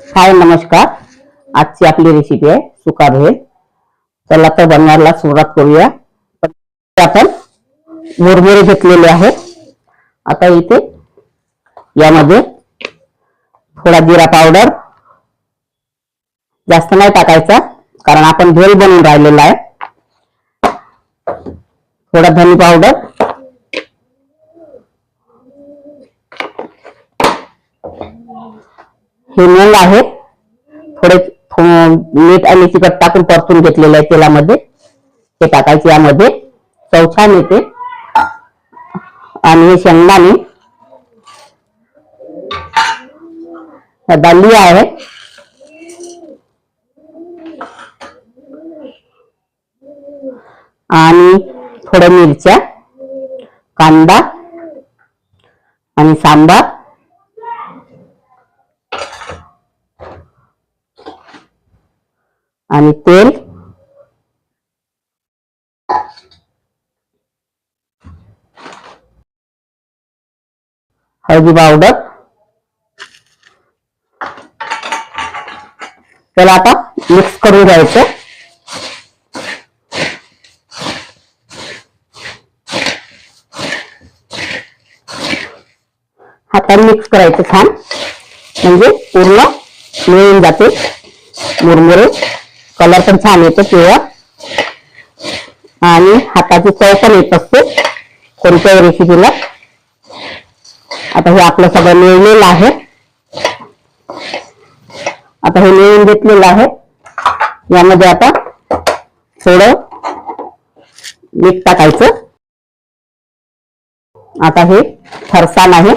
हाय नमस्कार। आजची आपली रेसिपी आहे सुका भेळ। चला तर बनवायला सुरुवात करूया। आपण मुरमुरे घेतलेले आहेत। आता इथे यामध्ये थोडा जिरा पावडर, जास्त नाही टाकायचा कारण आपण भेळ बनवून राहिलेला आहे। थोडा धने पावडर, हे मूग आहे, थोडे मीठ आणि तिखट टाकून परतून घेतलेले आहे तेलामध्ये, ते टाकायचे यामध्ये, चव छान येते। आणि हे शेंगदाणे, दाली आहे, आणि थोड्या मिरच्या, कांदा आणि सांबार, आणि तेल, हळदी पावडर। त्याला आता मिक्स करून घ्यायचं। हाताने मिक्स करायचं छान, म्हणजे पूर्ण मिळून जाते मुरमुरे। कलर पण छान येतो पिवळा, आणि हाताची चव पण येत असते कोणत्याही रेसिपीला। आता हे आपलं सगळं मिळलेलं आहे। आता हे मिळून घेतलेलं आहे। यामध्ये आता थोडं मीठ टाकायचं। आता हे फरसाण आहे,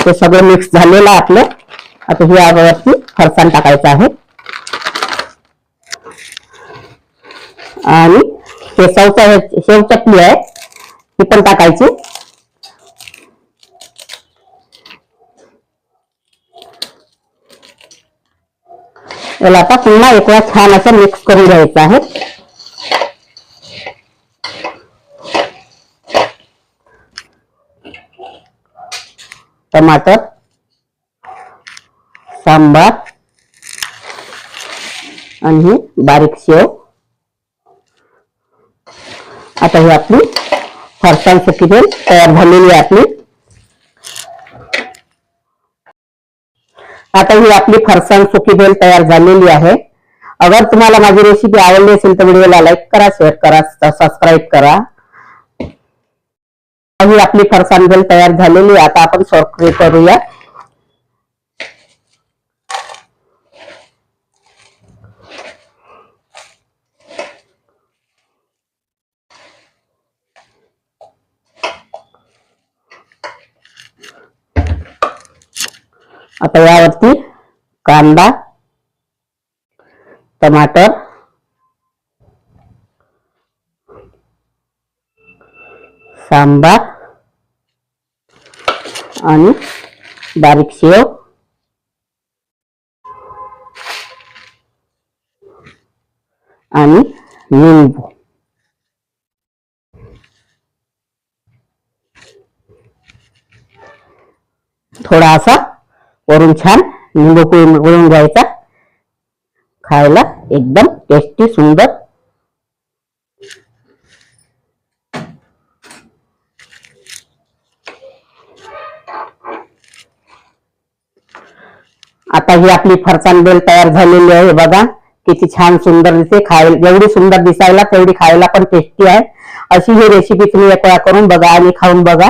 ते सगळं मिक्स झालेलं आहे आपलं। आता हे यावरती फरसाण टाकायचं आहे, आणि शेव चटणी आहे ती पण टाकायची। याला आता पुन्हा एक वेळा छान असं मिक्स करून घ्यायचं आहे। टमाटर, सांबार, आणि ही बारीक शेव। आता ही आपली फरसाण सुकी भेळ तयार झालेली आहे आपली। आता ही आपली फरसाण सुकी भेळ तयार झालेली आहे। अगर तुम्हाला माझी रेसिपी आवडली असेल तर व्हिडिओला लाईक करा, शेअर करा, सबस्क्राईब करा। ही आपली फरसाण भेळ तयार झालेली आहे। आता आपण सर्व करूया। आता यावरती कांदा, टमाटर, सांबार, आणि बारीक शेव, आणि लिंबू। थोडा असा वरून छान लिंबू पिळून घ्यायचा, खायला एकदम टेस्टी सुंदर। आता ही आपली फरसाण भेळ तयार झालेली आहे। बघा किती छान सुंदर दिसते, खायला जेवढी सुंदर दिसायला तेवढी खायला पण टेस्टी आहे। अशी ही रेसिपी तुम्ही एक वेळा करून बघा आणि खाऊन बघा।